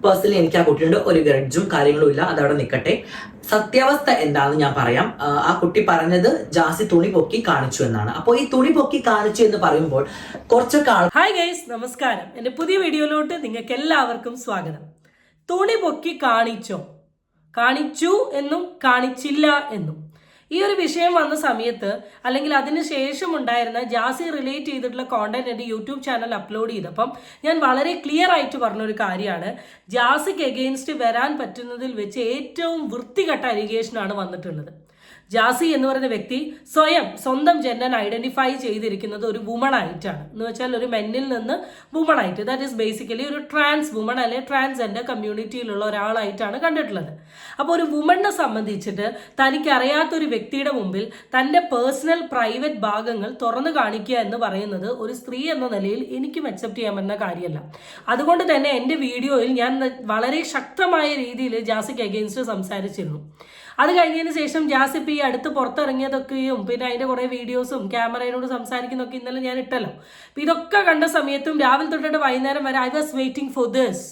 Personally എനിക്ക് ആ കുട്ടിയോട് ഒരു ഗ്രഡ്ജും കാര്യങ്ങളും ഇല്ല, അതവിടെ നിൽക്കട്ടെ. സത്യാവസ്ഥ എന്താണെന്ന് ഞാൻ പറയാം. ആ കുട്ടി പറഞ്ഞത് ജാസി തുണി പൊക്കി കാണിച്ചു എന്നാണ്. അപ്പോൾ ഈ തുണി പൊക്കി കാണിച്ചു എന്ന് പറയുമ്പോൾ കുറച്ചൊക്കെ ഹായ് ഗൈസ്, നമസ്കാരം. എൻ്റെ പുതിയ വീഡിയോയിലോട്ട് നിങ്ങൾക്ക് എല്ലാവർക്കും സ്വാഗതം. തുണി പൊക്കി കാണിച്ചു എന്നും കാണിച്ചില്ല എന്നും ഈ ഒരു വിഷയം വന്ന സമയത്ത് അല്ലെങ്കിൽ അതിന് ശേഷം ഉണ്ടായിരുന്ന ജാസി റിലേറ്റ് ചെയ്തിട്ടുള്ള കോണ്ടന്റ് എൻ്റെ യൂട്യൂബ് ചാനൽ അപ്ലോഡ് ചെയ്തപ്പം ഞാൻ വളരെ ക്ലിയർ ആയിട്ട് പറഞ്ഞൊരു കാര്യമാണ്, ജാസിക്ക് എഗെയിൻസ്റ്റ് വരാൻ പറ്റുന്നതിൽ വെച്ച് ഏറ്റവും വൃത്തികെട്ട അലിഗേഷനാണ് വന്നിട്ടുള്ളത്. ജാസി എന്ന് പറയുന്ന വ്യക്തി സ്വന്തം ജെൻഡർ ഐഡന്റിഫൈ ചെയ്തിരിക്കുന്നത് ഒരു വുമൺ ആയിട്ടാണ്. എന്ന് വെച്ചാൽ ഒരു മെന്നിൽ നിന്ന് വുമൺ ആയിട്ട്, ദാറ്റ് ഈസ് ബേസിക്കലി ഒരു ട്രാൻസ് വുമൺ അല്ലെങ്കിൽ ട്രാൻസ്ജെൻഡർ കമ്മ്യൂണിറ്റിയിലുള്ള ഒരാളായിട്ടാണ് കണ്ടിട്ടുള്ളത്. അപ്പോൾ ഒരു വുമണിനെ സംബന്ധിച്ചിട്ട് തനിക്ക് അറിയാത്തൊരു വ്യക്തിയുടെ മുമ്പിൽ തൻ്റെ പേഴ്സണൽ പ്രൈവറ്റ് ഭാഗങ്ങൾ തുറന്നു കാണിക്കുക എന്ന് പറയുന്നത് ഒരു സ്ത്രീ എന്ന നിലയിൽ എനിക്കും അക്സെപ്റ്റ് ചെയ്യാൻ പറ്റുന്ന കാര്യമല്ല. അതുകൊണ്ട് തന്നെ എൻ്റെ വീഡിയോയിൽ ഞാൻ വളരെ ശക്തമായ രീതിയിൽ ജാസിക്ക് അഗെയിൻസ്റ്റ് സംസാരിച്ചിരുന്നു. അത് കഴിഞ്ഞതിന് ശേഷം ജാസി ഈ അടുത്ത് പുറത്തിറങ്ങിയതൊക്കെയും പിന്നെ അതിൻ്റെ കുറേ വീഡിയോസും ക്യാമറയോട് സംസാരിക്കുന്നതൊക്കെ ഇന്നലെ ഞാൻ ഇട്ടല്ലോ. അപ്പം ഇതൊക്കെ കണ്ട സമയത്തും രാവിലെ തൊട്ടിട്ട് വൈകുന്നേരം വരെ I was waiting for this.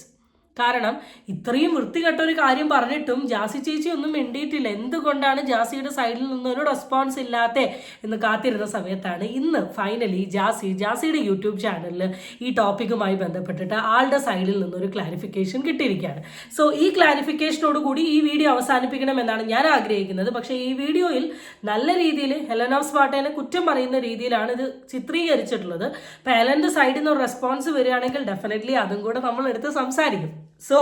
കാരണം ഇത്രയും വൃത്തികെട്ട ഒരു കാര്യം പറഞ്ഞിട്ടും ജാസി ചേച്ചി ഒന്നും മിണ്ടിയിട്ടില്ല. എന്തുകൊണ്ടാണ് ജാസിയുടെ സൈഡിൽ നിന്നൊരു റെസ്പോൺസ് ഇല്ലാത്ത എന്ന് കാത്തിരുന്ന സമയത്താണ് ഇന്ന് ഫൈനലി ജാസിയുടെ യൂട്യൂബ് ചാനലിൽ ഈ ടോപ്പിക്കുമായി ബന്ധപ്പെട്ടിട്ട് ആളുടെ സൈഡിൽ നിന്നൊരു ക്ലാരിഫിക്കേഷൻ കിട്ടിയിരിക്കുകയാണ്. സോ ഈ ക്ലാരിഫിക്കേഷനോട് കൂടി ഈ വീഡിയോ അവസാനിപ്പിക്കണമെന്നാണ് ഞാൻ ആഗ്രഹിക്കുന്നത്. പക്ഷേ ഈ വീഡിയോയിൽ നല്ല രീതിയിൽ ഹെലൻ ഓഫ് സ്പാർട്ടനെ കുറ്റം പറയുന്ന രീതിയിലാണ് ഇത് ചിത്രീകരിച്ചിട്ടുള്ളത്. അപ്പോൾ ഹെലൻ്റെ സൈഡിൽ നിന്ന് ഒരു റെസ്പോൺസ് വരികയാണെങ്കിൽ ഡെഫിനറ്റ്ലി അതും കൂടെ നമ്മൾ എടുത്ത് സംസാരിക്കും. സോ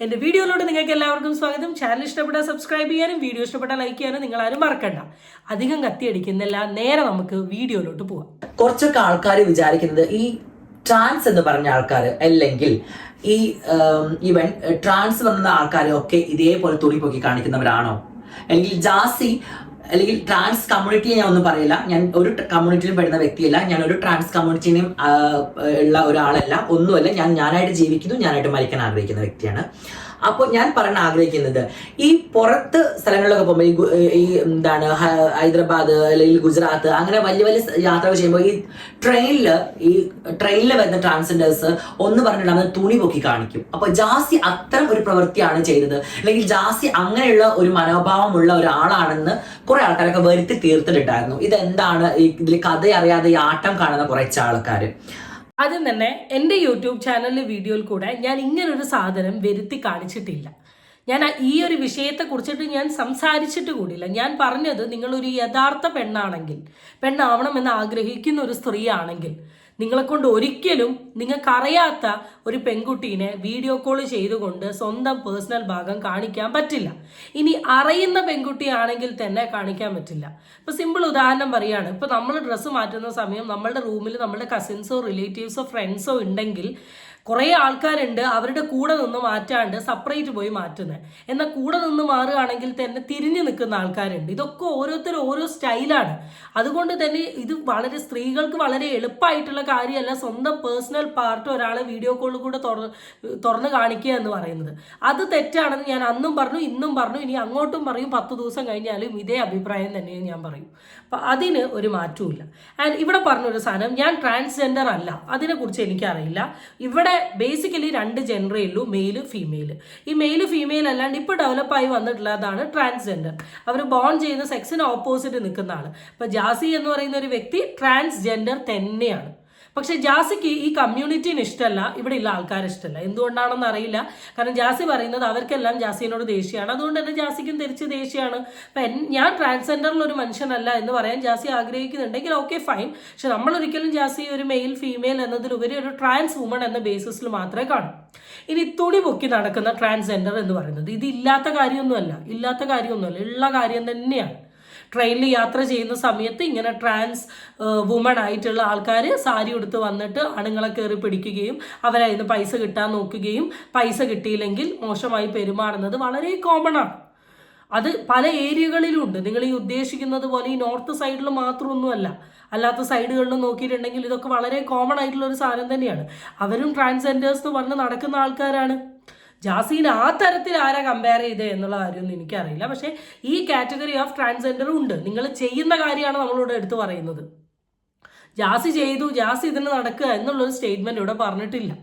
എൻ്റെ വീഡിയോയിലോട്ട് നിങ്ങൾക്ക് എല്ലാവർക്കും സ്വാഗതം. ചാനൽ ഇഷ്ടപ്പെട്ടാൽ സബ്സ്ക്രൈബ് ചെയ്യാനും വീഡിയോ ഇഷ്ടപ്പെട്ടാൽ ലൈക്ക് ചെയ്യാനും നിങ്ങൾ ആരും മറക്കണ്ട. അധികം കത്തിയടിക്കുന്നില്ല, നേരെ നമുക്ക് വീഡിയോയിലോട്ട് പോവാം. കുറച്ചൊക്കെ ആൾക്കാർ വിചാരിക്കുന്നത് ഈ ട്രാൻസ് എന്ന് പറഞ്ഞ ആൾക്കാർ അല്ലെങ്കിൽ ഈ ഈവൻ ട്രാൻസ് വന്ന ആൾക്കാരൊക്കെ ഇതേപോലെ തുണി പൊക്കി കാണിക്കുന്നവരാണോ, അല്ലെങ്കിൽ ജാസി അല്ലെങ്കിൽ ട്രാൻസ് കമ്മ്യൂണിറ്റിയെ ഞാൻ ഒന്നും പറയില്ല, ഞാൻ ഒരു കമ്മ്യൂണിറ്റിയിലും പെടുന്ന വ്യക്തിയല്ല, ഞാൻ ഒരു ട്രാൻസ് കമ്മ്യൂണിറ്റിനും ഉള്ള ഒരാളല്ല, ഒന്നുമല്ല. ഞാനായിട്ട് ജീവിക്കുന്നു, ഞാനായിട്ട് മരിക്കാൻ ആഗ്രഹിക്കുന്ന വ്യക്തിയാണ്. അപ്പോൾ ഞാൻ പറയാൻ ആഗ്രഹിക്കുന്നത്, ഈ പുറത്ത് സ്ഥലങ്ങളിലൊക്കെ പോകുമ്പോൾ ഈ എന്താണ് ഹൈദരാബാദ് അല്ലെങ്കിൽ ഗുജറാത്ത് അങ്ങനെ വലിയ വലിയ യാത്രകൾ ചെയ്യുമ്പോൾ ഈ ട്രെയിനിൽ വരുന്ന ട്രാൻസ്ജെൻഡേഴ്സ് ഒന്ന് പറഞ്ഞിട്ടുണ്ടെങ്കിൽ തുണി പൊക്കി കാണിക്കും. അപ്പോൾ ജാസി അത്തരം ഒരു പ്രവൃത്തിയാണ് ചെയ്തത്, അല്ലെങ്കിൽ ജാസി അങ്ങനെയുള്ള ഒരു മനോഭാവമുള്ള ഒരാളാണെന്ന് കുറെ ആൾക്കാരൊക്കെ വരുത്തി തീർത്തിട്ടുണ്ടായിരുന്നു. ഇതെന്താണ് ഇതിൽ കഥ അറിയാതെ ഈ ആട്ടം കാണുന്ന കുറച്ച് ആൾക്കാർ. ആദ്യം തന്നെ എൻ്റെ യൂട്യൂബ് ചാനലിലെ വീഡിയോയിൽ കൂടെ ഞാൻ ഇങ്ങനൊരു സാധനം വരുത്തി കാണിച്ചിട്ടില്ല. ഞാൻ ഈ ഒരു വിഷയത്തെ കുറിച്ചിട്ട് ഞാൻ സംസാരിച്ചിട്ട് കൂടിയില്ല. ഞാൻ പറഞ്ഞത് നിങ്ങളൊരു യഥാർത്ഥ പെണ്ണാവണമെന്ന് ആഗ്രഹിക്കുന്ന ഒരു സ്ത്രീ ആണെങ്കിൽ നിങ്ങളെ കൊണ്ട് ഒരിക്കലും നിങ്ങൾക്കറിയാത്ത ഒരു പെൺകുട്ടീനെ വീഡിയോ കോൾ ചെയ്തുകൊണ്ട് സ്വന്തം പേഴ്സണൽ ഭാഗം കാണിക്കാൻ പറ്റില്ല. ഇനി അറിയുന്ന പെൺകുട്ടിയാണെങ്കിൽ തന്നെ കാണിക്കാൻ പറ്റില്ല. ഇപ്പോൾ സിമ്പിൾ ഉദാഹരണം പറയുകയാണ്, ഇപ്പോൾ നമ്മൾ ഡ്രസ്സ് മാറ്റുന്ന സമയം നമ്മളുടെ റൂമിൽ നമ്മുടെ കസിൻസോ റിലേറ്റീവ്സോ ഫ്രണ്ട്സോ ഉണ്ടെങ്കിൽ കുറേ ആൾക്കാരുണ്ട് അവരുടെ കൂടെ നിന്ന് മാറ്റാണ്ട് സെപ്പറേറ്റ് പോയി മാറ്റുന്നത്. എന്നാൽ കൂടെ നിന്ന് മാറുകയാണെങ്കിൽ തന്നെ തിരിഞ്ഞു നിൽക്കുന്ന ആൾക്കാരുണ്ട്. ഇതൊക്കെ ഓരോരുത്തരും ഓരോ സ്റ്റൈലാണ്. അതുകൊണ്ട് തന്നെ ഇത് സ്ത്രീകൾക്ക് വളരെ എളുപ്പമായിട്ടുള്ള കാര്യമല്ല സ്വന്തം പേഴ്സണൽ പാർട്ട് ഒരാളെ വീഡിയോ കോളിൽ കൂടെ തുറന്ന് കാണിക്കുക എന്ന് പറയുന്നത്. അത് തെറ്റാണെന്ന് ഞാൻ അന്നും പറഞ്ഞു, ഇന്നും പറഞ്ഞു, ഇനി അങ്ങോട്ടും പറയും. 10 ദിവസം കഴിഞ്ഞാലും ഇതേ അഭിപ്രായം തന്നെ ഞാൻ പറയും. അപ്പം അതിന് ഒരു മാറ്റവും. ആൻഡ് ഇവിടെ പറഞ്ഞൊരു സാധനം, ഞാൻ ട്രാൻസ്ജെൻഡർ അല്ല, അതിനെക്കുറിച്ച് എനിക്കറിയില്ല. ഇവിടെ ബേസിക്കലി 2 ജെൻഡറേ ഉള്ളൂ, മെയില് ഫീമെയിൽ. ഈ മെയില് ഫീമെയിൽ അല്ലാണ്ട് ഇപ്പോൾ ഡെവലപ്പായി വന്നിട്ടുള്ളതാണ് ട്രാൻസ്ജെൻഡർ. അവർ ബോൺ ചെയ്യുന്ന സെക്സിന് ഓപ്പോസിറ്റ് നിൽക്കുന്ന ആൾ. ഇപ്പം ജാസി എന്ന് പറയുന്ന ഒരു വ്യക്തി ട്രാൻസ്ജെൻഡർ തന്നെയാണ്. പക്ഷെ ജാസിക്ക് ഈ കമ്മ്യൂണിറ്റീന് ഇഷ്ടമല്ല, ഇവിടെ ഉള്ള ആൾക്കാർ ഇഷ്ടമല്ല. എന്തുകൊണ്ടാണെന്ന് അറിയില്ല. കാരണം ജാസി പറയുന്നത് അവർക്കെല്ലാം ജാസിനോട് ദേഷ്യമാണ്, അതുകൊണ്ട് തന്നെ ജാസിക്കും തിരിച്ച് ദേഷ്യമാണ്. അപ്പം ഞാൻ ട്രാൻസ്ജെൻഡറിൽ ഒരു മനുഷ്യനല്ല എന്ന് പറയാൻ ജാസി ആഗ്രഹിക്കുന്നുണ്ടെങ്കിൽ ഓക്കെ ഫൈൻ. പക്ഷെ നമ്മളൊരിക്കലും ജാസി ഒരു മെയിൽ ഫീമെയിൽ എന്നതിലുപരി ഒരു ട്രാൻസ് വുമൺ എന്ന ബേസിസിൽ മാത്രമേ കാണൂ. ഇനി തുണി പൊക്കി നടക്കുന്ന ട്രാൻസ്ജെൻഡർ എന്ന് പറയുന്നത് ഇത് ഇല്ലാത്ത കാര്യമൊന്നുമല്ല, ഉള്ള കാര്യം തന്നെയാണ്. ട്രെയിനിൽ യാത്ര ചെയ്യുന്ന സമയത്ത് ഇങ്ങനെ ട്രാൻസ് വുമൺ ആയിട്ടുള്ള ആൾക്കാർ സാരി ഉടുത്ത് വന്നിട്ട് ആണുങ്ങളെ കയറി പിടിക്കുകയും അവരതിൽ നിന്ന് പൈസ കിട്ടാൻ നോക്കുകയും പൈസ കിട്ടിയില്ലെങ്കിൽ മോശമായി പെരുമാറുന്നത് വളരെ കോമൺ ആണ്. അത് പല ഏരിയകളിലും ഉണ്ട്. നിങ്ങൾ ഈ ഉദ്ദേശിക്കുന്നത് പോലെ ഈ നോർത്ത് സൈഡിൽ മാത്രമൊന്നുമല്ല, അല്ലാത്ത സൈഡുകളിൽ നോക്കിയിട്ടുണ്ടെങ്കിൽ ഇതൊക്കെ വളരെ കോമൺ ആയിട്ടുള്ള ഒരു സാധനം തന്നെയാണ്. അവരും ട്രാൻസ്ജെൻഡേഴ്സ് എന്ന് പറഞ്ഞ് നടക്കുന്ന ആൾക്കാരാണ്. ജാസീനെ ആ തരത്തിൽ ആരാ കമ്പയർ ചെയ്തേ എന്നുള്ള കാര്യമൊന്നും എനിക്കറിയില്ല. പക്ഷേ ഈ കാറ്റഗറി ഓഫ് ട്രാൻസ്ജെൻഡറും ഉണ്ട്. നിങ്ങൾ ചെയ്യുന്ന കാര്യമാണ് നമ്മളിവിടെ എടുത്തു പറയുന്നത്. ജാസി ചെയ്തു, ജാസി ഇതിന് നടക്കുക എന്നുള്ളൊരു സ്റ്റേറ്റ്മെൻറ്റ് ഇവിടെ പറഞ്ഞിട്ടില്ല.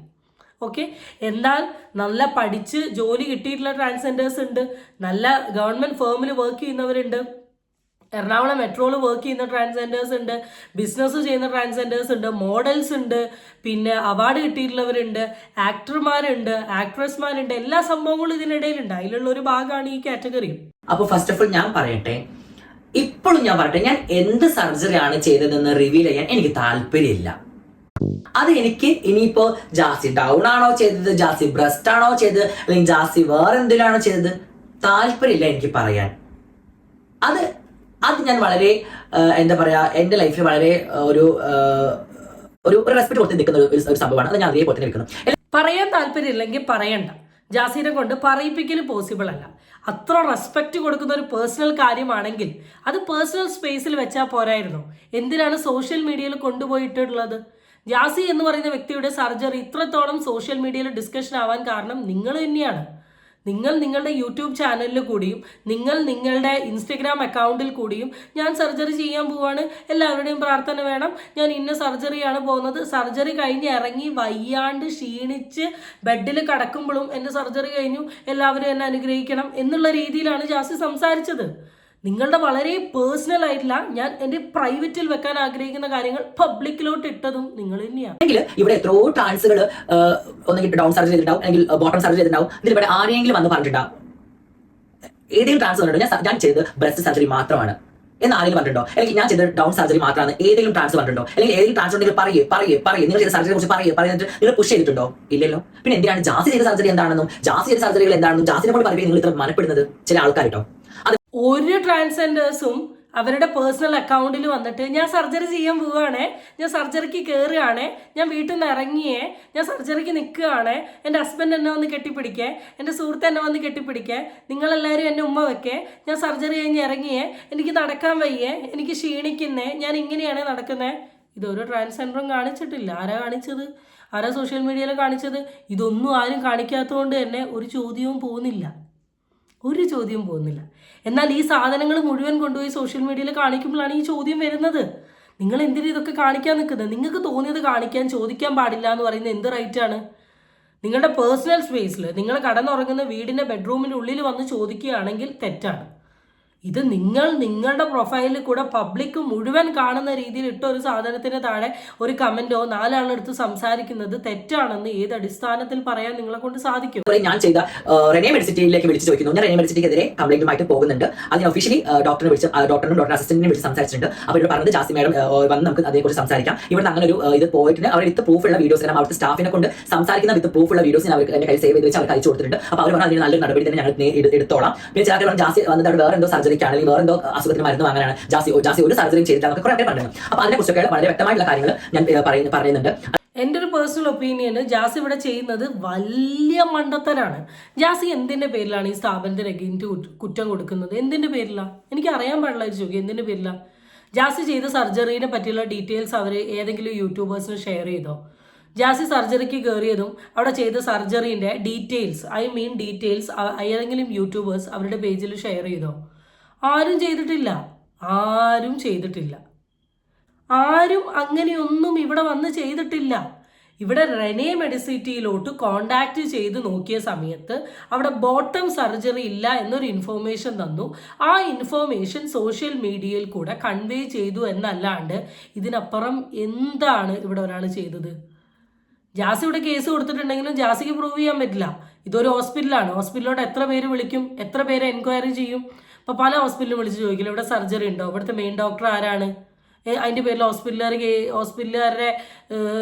ഓക്കെ. എന്നാൽ നല്ല പഠിച്ച് ജോലി കിട്ടിയിട്ടുള്ള ട്രാൻസ്ജെൻഡേഴ്സ് ഉണ്ട്, നല്ല ഗവൺമെന്റ് ഫേമിൽ വർക്ക് ചെയ്യുന്നവരുണ്ട്, എറണാകുളം മെട്രോയിൽ വർക്ക് ചെയ്യുന്ന ട്രാൻസ്ജെൻഡേഴ്സ് ഉണ്ട്, ബിസിനസ് ചെയ്യുന്ന ട്രാൻസ്ജെൻഡേഴ്സ് ഉണ്ട്, മോഡൽസ് ഉണ്ട്, പിന്നെ അവാർഡ് കിട്ടിയിട്ടുള്ളവരുണ്ട്, ആക്ടർമാരുണ്ട്, ആക്ട്രസ്മാരുണ്ട്, എല്ലാ സംഭവങ്ങളും ഇതിനിടയിലുണ്ട്. അതിലുള്ള ഒരു ഭാഗമാണ് ഈ കാറ്റഗറി. അപ്പോൾ ഫസ്റ്റ് ഓഫ് ഓൾ ഞാൻ പറയട്ടെ, ഇപ്പോഴും ഞാൻ പറയട്ടെ, ഞാൻ എന്ത് സർജറി ആണ് ചെയ്തതെന്ന് റിവീൽ ചെയ്യാൻ എനിക്ക് താല്പര്യമില്ല. അത് എനിക്ക് ഇനിയിപ്പോ ജാസി ഡൗൺ ആണോ ചെയ്തത്, ജാസി ബ്രസ്റ്റ് ആണോ ചെയ്തത്, അല്ലെങ്കിൽ ജാസി വേറെ എന്തിനാണോ ചെയ്തത്, താല്പര്യമില്ല എനിക്ക് പറയാൻ. അത് ഞാൻ വളരെ എന്താ പറയാ, എന്റെ ലൈഫിൽ വളരെ ഒരു റെസ്പെക്ട് കൊടുത്ത് നിൽക്കുന്ന ഒരു സംഭവമാണ്. അത് ഞാൻ അതേപോലെ തന്നെ നിൽക്കുന്നു. പറയാൻ താല്പര്യമില്ലെങ്കിൽ പറയണ്ട. ജാസിനെ കൊണ്ട് പറയിപ്പിക്കലും പോസിബിൾ അല്ല. അത്ര റെസ്പെക്റ്റ് കൊടുക്കുന്ന ഒരു പേഴ്സണൽ കാര്യമാണെങ്കിൽ അത് പേഴ്സണൽ സ്പേസിൽ വെച്ചാൽ പോരായിരുന്നു. എന്തിനാണ് സോഷ്യൽ മീഡിയയിൽ കൊണ്ടുപോയിട്ടുള്ളത്? ജാസി എന്ന് പറയുന്ന വ്യക്തിയുടെ സർജറി ഇത്രത്തോളം സോഷ്യൽ മീഡിയയിൽ ഡിസ്കഷൻ ആവാൻ കാരണം നിങ്ങൾ തന്നെയാണ്. നിങ്ങൾ നിങ്ങളുടെ യൂട്യൂബ് ചാനലിൽ കൂടിയും നിങ്ങൾ നിങ്ങളുടെ ഇൻസ്റ്റഗ്രാം അക്കൗണ്ടിൽ കൂടിയും ഞാൻ സർജറി ചെയ്യാൻ പോവാണ്, എല്ലാവരുടെയും പ്രാർത്ഥന വേണം, ഞാൻ ഇന്ന സർജറിയാണ് പോകുന്നത്, സർജറി കഴിഞ്ഞ് ഇറങ്ങി വയ്യാണ്ട് ക്ഷീണിച്ച് ബെഡിൽ കിടക്കുമ്പോഴും എൻ്റെ സർജറി കഴിഞ്ഞു, എല്ലാവരും എന്നെ അനുഗ്രഹിക്കണം എന്നുള്ള രീതിയിലാണ് ജാസി സംസാരിച്ചത്. നിങ്ങളുടെ വളരെ പേഴ്സണൽ ആയിട്ടുള്ള, ഞാൻ എൻ്റെ പ്രൈവറ്റിൽ വെക്കാൻ ആഗ്രഹിക്കുന്ന കാര്യങ്ങൾ പബ്ലിക്കിലോട്ട് ഇട്ടതും നിങ്ങൾ തന്നെയാണ്. ഇവിടെ എത്രയോ ട്രാൻസുകൾ ഒന്നെങ്കിൽ ഡൗൺ സർജറി ചെയ്തിട്ടുണ്ടാവും, അല്ലെങ്കിൽ ബോട്ടം സർജറി ചെയ്തിട്ടുണ്ടാവും. ഇതിൽ ഇവിടെ ആരെങ്കിലും വന്ന് പറഞ്ഞിട്ടുണ്ടാവും ഏതെങ്കിലും ട്രാൻസ് പറഞ്ഞിട്ടുണ്ടോ ഞാൻ ചെയ്തത് ബ്രസ്റ്റ് സർജറി മാത്രമാണ് എന്ന് ആരെങ്കിലും പറഞ്ഞിട്ടുണ്ടോ? അല്ലെങ്കിൽ ഞാൻ ചെയ്തത് ഡൗൺ സർജറി മാത്രമാണ് ഏതെങ്കിലും ട്രാൻസ് പറഞ്ഞിട്ടുണ്ടോ? അല്ലെങ്കിൽ ഏതെങ്കിലും ട്രാൻസ് ഉണ്ടെങ്കിൽ പറയേ നിങ്ങൾ ചെയ്ത സർജറിയെ കുറിച്ച് പറയുന്നിട്ട് നിങ്ങൾ പുഷ് ചെയ്തിട്ടുണ്ടോ? ഇല്ലല്ലോ. പിന്നെ എന്തിനാണ് ജാസി ചെയ്ത സർജറി എന്താണെന്നും ജാസി ചെയ്ത സർജറികൾ എന്താണെന്നും ജാസിനെ കൊണ്ട് പറയുമ്പോൾ നിങ്ങൾ ഇത്ര മനപ്പെടുന്നത് ചില ആൾക്കാരിട്ടോ. ഒരു ട്രാൻസ്ജെൻഡേഴ്സും അവരുടെ പേഴ്സണൽ അക്കൗണ്ടിൽ വന്നിട്ട് ഞാൻ സർജറി ചെയ്യാൻ പോവുകയാണേ, ഞാൻ സർജറിക്ക് കയറുകയാണേ, ഞാൻ വീട്ടിൽ നിന്ന് ഇറങ്ങിയേ, ഞാൻ സർജറിക്ക് നിൽക്കുകയാണേ, എൻ്റെ ഹസ്ബൻഡ് എന്നെ വന്ന് കെട്ടിപ്പിടിക്കേ, എൻ്റെ സുഹൃത്ത് എന്നെ വന്ന് കെട്ടിപ്പിടിക്കേ, നിങ്ങളെല്ലാവരും എന്നെ ഉമ്മ വെക്കേ, ഞാൻ സർജറി കഴിഞ്ഞ് ഇറങ്ങിയേ, എനിക്ക് നടക്കാൻ വയ്യേ, എനിക്ക് ക്ഷീണിക്കുന്നേ, ഞാൻ ഇങ്ങനെയാണ് നടക്കുന്നത്. ഇതൊരു ട്രാൻസ്ജെൻഡറും കാണിച്ചിട്ടില്ല. ആരാ കാണിച്ചത്? ആരാ സോഷ്യൽ മീഡിയയിൽ കാണിച്ചത്? ഇതൊന്നും ആരും കാണിക്കാത്തതുകൊണ്ട് തന്നെ ഒരു ചോദ്യവും പോകുന്നില്ല. എന്നാൽ ഈ സാധനങ്ങൾ മുഴുവൻ കൊണ്ടുപോയി സോഷ്യൽ മീഡിയയിൽ കാണിക്കുമ്പോഴാണ് ഈ ചോദ്യം വരുന്നത്. നിങ്ങൾ എന്തിനാ ഇതൊക്കെ കാണിക്കാൻ നിൽക്കുന്നത്? നിങ്ങൾക്ക് തോന്നിയത് കാണിക്കാൻ ചോദിക്കാൻ പാടില്ല എന്ന് പറയുന്നത് എന്ത് റൈറ്റാണ്? നിങ്ങളുടെ പേഴ്സണൽ സ്പേസിൽ നിങ്ങൾ കടന്നുറങ്ങുന്ന വീടിൻ്റെ ബെഡ്റൂമിൻ്റെ ഉള്ളിൽ വന്ന് ചോദിക്കുകയാണെങ്കിൽ തെറ്റാണ്. ഇത് നിങ്ങളുടെ പ്രൊഫൈലിൽ കൂടെ പബ്ലിക് മുഴുവൻ കാണുന്ന രീതിയിൽ ഇട്ട ഒരു സാധനത്തിന് താഴെ ഒരു കമന്റോ നാലാളെടുത്ത് സംസാരിക്കുന്നത് തെറ്റാണെന്ന് ഏത് അടിസ്ഥാനത്തിൽ പറയാൻ നിങ്ങളെ കൊണ്ട് സാധിക്കും? ഞാൻ ചെയ്ത റെനെ മെഡിസിറ്റിയിലേക്ക് വിളിച്ച് ചോദിക്കുന്നു. ഞാൻ റെനെ മെഡിസിറ്റിക്കെതിരെ കംപ്ലൈന്റുമായിട്ട് പോകുന്നുണ്ട്. അതിന് ഒഫീഷ്യലി ഡോക്ടറിനും ഡോക്ടർ അസിസ്റ്റന്റിനെ വിളിച്ച് സംസാരിച്ചിട്ടുണ്ട്. അപ്പോൾ ഇവിടെ പറഞ്ഞത് ജാസി മാഡം വന്ന് നമുക്ക് അതേക്കുറിച്ച് സംസാരിക്കാം. ഇവിടെ അങ്ങനെ ഒരു ഇത് പോയിട്ട് അവർ വിത്ത് പ്രൂഫുള്ള വീഡിയോസ് എല്ലാം അവിടുത്തെ സ്റ്റാഫിനെ കൊണ്ട് സംസാരിക്കുന്ന വിത്ത് പ്രൂഫുള്ള വീഡിയോസ് ഞാൻ അവർക്ക് എന്റെ കയ്യിൽ സേവ് ചെയ്ത് വെച്ച് അവർക്ക് അയച്ചു കൊടുത്തിട്ടുണ്ട്. അപ്പോൾ അവർ പറഞ്ഞാൽ അതിന് നല്ലൊരു നടപടി തന്നെ ഞങ്ങൾ എടുത്തോളാം. പിന്നെ ചില ആളുകൾ ജാസി വന്നത് അവിടെ വേറെ എന്തോ സർജറി അല്ലെങ്കിൽ വേറെ എന്തോ അസുഖത്തിന് മരുന്ന് വാങ്ങാനാണ് ജാസി ഒരു സർജറി ചെയ്തിട്ടാണ് കുറെ പേര് പറഞ്ഞത്. അപ്പൊ അതിനെ കുറിച്ചൊക്കെ വളരെ വ്യക്തമായിട്ടുള്ള കാര്യങ്ങൾ ഞാൻ പറയുന്നുണ്ട്. എൻ്റെ ഒരു പേഴ്സണൽ ഒപ്പീനിയന് ജാസി ഇവിടെ ചെയ്യുന്നത് വലിയ മണ്ടത്തരാണ്. ജാസി എന്തിന്റെ പേരിലാണ് ഈ സ്ഥാപനത്തിന് അഗെയിൻസ്റ്റ് കുറ്റം കൊടുക്കുന്നത്? എന്തിന്റെ പേരിലാണ്? എനിക്ക് അറിയാൻ പാടില്ല ചോദിക്കും. എന്തിന്റെ പേരിലാണ്? ജാസി ചെയ്ത സർജറിനെ പറ്റിയുള്ള ഡീറ്റെയിൽസ് അവർ ഏതെങ്കിലും യൂട്യൂബേഴ്സിന് ഷെയർ ചെയ്തോ? ജാസി സർജറിക്ക് കയറിയതും അവിടെ ചെയ്ത സർജറീൻ്റെ ഡീറ്റെയിൽസ് ഏതെങ്കിലും യൂട്യൂബേഴ്സ് അവരുടെ പേജിൽ ഷെയർ ചെയ്തോ? ആരും ചെയ്തിട്ടില്ല. ആരും അങ്ങനെയൊന്നും ഇവിടെ വന്ന് ചെയ്തിട്ടില്ല. ഇവിടെ റെനെ മെഡിസിറ്റിയിലോട്ട് കോണ്ടാക്ട് ചെയ്ത് നോക്കിയ സമയത്ത് അവിടെ ബോട്ടം സർജറി ഇല്ല എന്നൊരു ഇൻഫോർമേഷൻ തന്നു. ആ ഇൻഫോർമേഷൻ സോഷ്യൽ മീഡിയയിൽ കൂടെ കൺവേ ചെയ്തു എന്നല്ലാണ്ട് ഇതിനപ്പുറം എന്താണ് ഇവിടെ ഒരാൾ ചെയ്തത്? ജാസി ഇവിടെ കേസ് കൊടുത്തിട്ടുണ്ടെങ്കിലും ജാസിക്ക് പ്രൂവ് ചെയ്യാൻ പറ്റില്ല. ഇതൊരു ഹോസ്പിറ്റലാണ്. ഹോസ്പിറ്റലിലോട്ട് എത്ര പേര് വിളിക്കും? എത്ര പേര് എൻക്വയറി ചെയ്യും? അപ്പോൾ പല ഹോസ്പിറ്റലും വിളിച്ച് ചോദിക്കില്ല ഇവിടെ സർജറി ഉണ്ടോ, ഇവിടുത്തെ മെയിൻ ഡോക്ടർ ആരാണ്, അതിൻ്റെ പേരിൽ ഹോസ്പിറ്റലുകാരുടെ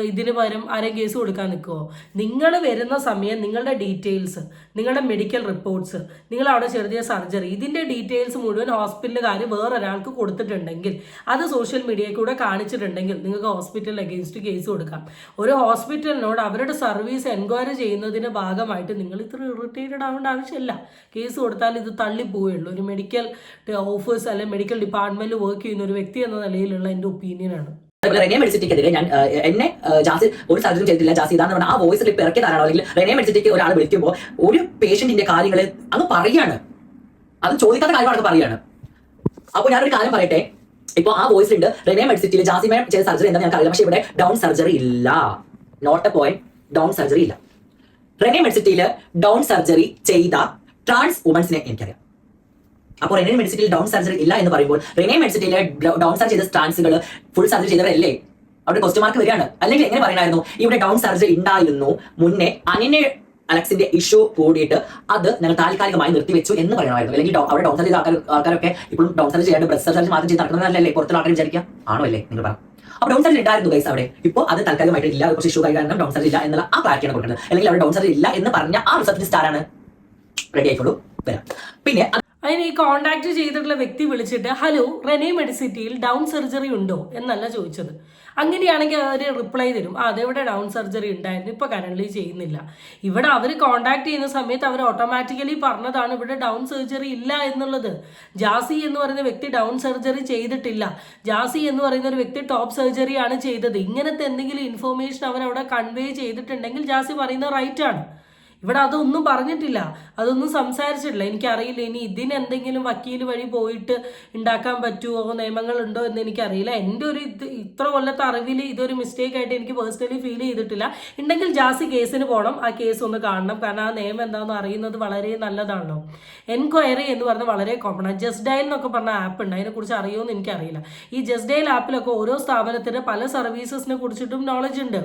ഇതിന് പകരം ആരെയും കേസ് കൊടുക്കാൻ നിൽക്കുമോ? നിങ്ങൾ വരുന്ന സമയം നിങ്ങളുടെ ഡീറ്റെയിൽസ്, നിങ്ങളുടെ മെഡിക്കൽ റിപ്പോർട്ട്സ്, നിങ്ങൾ അവിടെ ചെറിയ സർജറി, ഇതിൻ്റെ ഡീറ്റെയിൽസ് മുഴുവൻ ഹോസ്പിറ്റലുകാർ വേറൊരാൾക്ക് കൊടുത്തിട്ടുണ്ടെങ്കിൽ, അത് സോഷ്യൽ മീഡിയയിൽ കൂടെ കാണിച്ചിട്ടുണ്ടെങ്കിൽ നിങ്ങൾക്ക് ഹോസ്പിറ്റലിൽ അഗെയിൻസ്റ്റ് കേസ് കൊടുക്കാം. ഒരു ഹോസ്പിറ്റലിനോട് അവരുടെ സർവീസ് എൻക്വയറി ചെയ്യുന്നതിൻ്റെ ഭാഗമായിട്ട് നിങ്ങൾ ഇത്ര ഇറിറ്റേറ്റഡ് ആവേണ്ട ആവശ്യമില്ല. കേസ് കൊടുത്താൽ ഇത് തള്ളിപ്പോവുകയുള്ളൂ. ഒരു മെഡിക്കൽ ഓഫീസ് അല്ലെങ്കിൽ മെഡിക്കൽ ഡിപ്പാർട്ട്മെൻറ്റിൽ വർക്ക് ചെയ്യുന്ന ഒരു വ്യക്തി എന്ന നിലയിലുള്ള എൻ്റെ ഒപ്പീനിയനാണ്. റെനെ മെഡിസിറ്റിക്കെതിരെ ഞാൻ എന്നെ ജാസി ഒരു സർജറി ചെയ്തിട്ടില്ല, ജാസി ഇതാന്ന് പറഞ്ഞാൽ ആ വോയിസ് ക്ലിപ്പ് ഇറക്കിയതാണോ? അല്ലെങ്കിൽ റെനെ മെഡിസിറ്റിക്ക് ഒരാൾ വിളിക്കുമ്പോൾ ഒരു പേഷ്യന്റിന്റെ കാര്യങ്ങൾ അങ്ങ് പറയാണ്, അത് ചോദിക്കാത്ത കാര്യങ്ങളൊക്കെ പറയാണ്. അപ്പോൾ ഞാനൊരു കാര്യം പറയട്ടെ, ഇപ്പോൾ ആ വോയിസിലുണ്ട് റെനെ മെഡിസിറ്റിയിൽ ജാസി മാം ചെയ്ത സർജറി എന്താണെന്ന് ഞങ്ങൾക്ക് അറിയില്ല, പക്ഷേ ഇവിടെ ഡൗൺ സർജറി ഇല്ല. Not a point, down surgery ഇല്ല. റെനെ മെഡിസിറ്റിയിൽ ഡൗൺ സർജറി ചെയ്ത ട്രാൻസ് വുമൻസിനെ എനിക്കറിയാം. അപ്പോൾ റെനെ മെഡിസിറ്റിയിൽ ഡൗൺ സർജറി ഇല്ല എന്ന് പറയുമ്പോൾ റെനെ മെഡിസിറ്റിയിലെ ഡൗൺ സർജറി ചെയ്ത ട്രാൻസുകൾ ഫുൾ സർജറി ചെയ്തവരല്ലേ? അവിടെ ക്വസ്റ്റ്യൻ മാർക്ക് വരികയാണ്. അല്ലെങ്കിൽ എങ്ങനെ പറയണമായിരുന്നു ഇവിടെ ഡൗൺ സർജറി ഉണ്ടായിരുന്നു, മുന്നേ അനിനെ അലക്സിന്റെ ഇഷ്യൂ കൂടിയിട്ട് അത് ഞങ്ങൾ താൽക്കാലികമായി നിർത്തിവെച്ചു എന്ന് പറയണമായിരുന്നു. അല്ലെങ്കിൽ അവിടെ ഡൗൺ സർജറി ആൾക്കാരൊക്കെ ഇപ്പോഴും ഡൗൺ സർജറി ചെയ്യാണ്ട് ബ്രസ്റ്റ് സർജറി മാത്രം ചെയ്ത് നടക്കുന്നതല്ലേ പുറത്തുള്ള ആൾക്കാർ വിചാരിക്കുക? ആണോ അല്ലേ നിങ്ങൾ പറ. അപ്പോൾ ഡൗൺ സർജറി ഉണ്ടായിരുന്നു ഗൈസ് അവിടെ. ഇപ്പോൾ അത് താൽക്കാലികമായിട്ട് ഇല്ല, കുറച്ച് ഇഷ്യൂ കാരണം ഡൗൺ സർജറി ഇല്ല എന്നുള്ള ആ ക്ലാരിറ്റിയാണ് കൊടുക്കുന്നത്. അല്ലെങ്കിൽ അവിടെ ഡൗൺ സർജറി ഇല്ല എന്ന് പറഞ്ഞ ആ റിസർച്ച് സ്റ്റാറാണ്. റെഡി ആയിക്കോളൂ വരാം. പിന്നെ അതിന് ഈ കോണ്ടാക്ട് ചെയ്തിട്ടുള്ള വ്യക്തി വിളിച്ചിട്ട് ഹലോ റെനെ മെഡിസിറ്റിയിൽ ഡൗൺ സർജറി ഉണ്ടോ എന്നല്ല ചോദിച്ചത്. അങ്ങനെയാണെങ്കിൽ അവർ റിപ്ലൈ തരും, അതെവിടെ ഡൗൺ സർജറി ഉണ്ടായിരുന്നു, ഇപ്പോൾ കറന്റ് ചെയ്യുന്നില്ല. ഇവിടെ അവർ കോണ്ടാക്ട് ചെയ്യുന്ന സമയത്ത് അവർ ഓട്ടോമാറ്റിക്കലി പറഞ്ഞതാണ് ഇവിടെ ഡൗൺ സർജറി ഇല്ല എന്നുള്ളത്. ജാസി എന്ന് പറയുന്ന വ്യക്തി ഡൗൺ സർജറി ചെയ്തിട്ടില്ല. ജാസി എന്ന് പറയുന്ന ഒരു വ്യക്തി ടോപ്പ് സർജറിയാണ് ചെയ്തത്. ഇങ്ങനത്തെ എന്തെങ്കിലും ഇൻഫോർമേഷൻ അവരവിടെ കൺവേ ചെയ്തിട്ടുണ്ടെങ്കിൽ ജാസി പറയുന്നത് റൈറ്റ് ആണ്. ഇവിടെ അതൊന്നും പറഞ്ഞിട്ടില്ല, അതൊന്നും സംസാരിച്ചിട്ടില്ല. എനിക്കറിയില്ല ഇനി ഇതിനെന്തെങ്കിലും വക്കീൽ വഴി പോയിട്ട് ഉണ്ടാക്കാൻ പറ്റുമോ, നിയമങ്ങളുണ്ടോ എന്ന് എനിക്കറിയില്ല. എൻ്റെ ഒരു ഇത്ര കൊല്ലത്തെ അറിവിൽ ഇതൊരു മിസ്റ്റേക്ക് ആയിട്ട് എനിക്ക് പേഴ്സണലി ഫീൽ ചെയ്തിട്ടില്ല. ഉണ്ടെങ്കിൽ ജാസി കേസിന് പോകണം, ആ കേസ് ഒന്ന് കാണണം. കാരണം ആ നിയമം എന്താണെന്ന് അറിയുന്നത് വളരെ നല്ലതാണല്ലോ. എൻക്വയറി എന്ന് പറഞ്ഞാൽ വളരെ കോമൺ ആണ്. ജസ്റ്റ് ഡയൽ എന്നൊക്കെ പറഞ്ഞ ആപ്പ് ഉണ്ട്, അതിനെക്കുറിച്ച് അറിയുമെന്ന് എനിക്കറിയില്ല. ഈ ജസ്റ്റ് ഡയൽ ആപ്പിലൊക്കെ ഓരോ സ്ഥാപനത്തിന് പല സർവീസസിനെ കുറിച്ചിട്ടും നോളജ് ഉണ്ട്.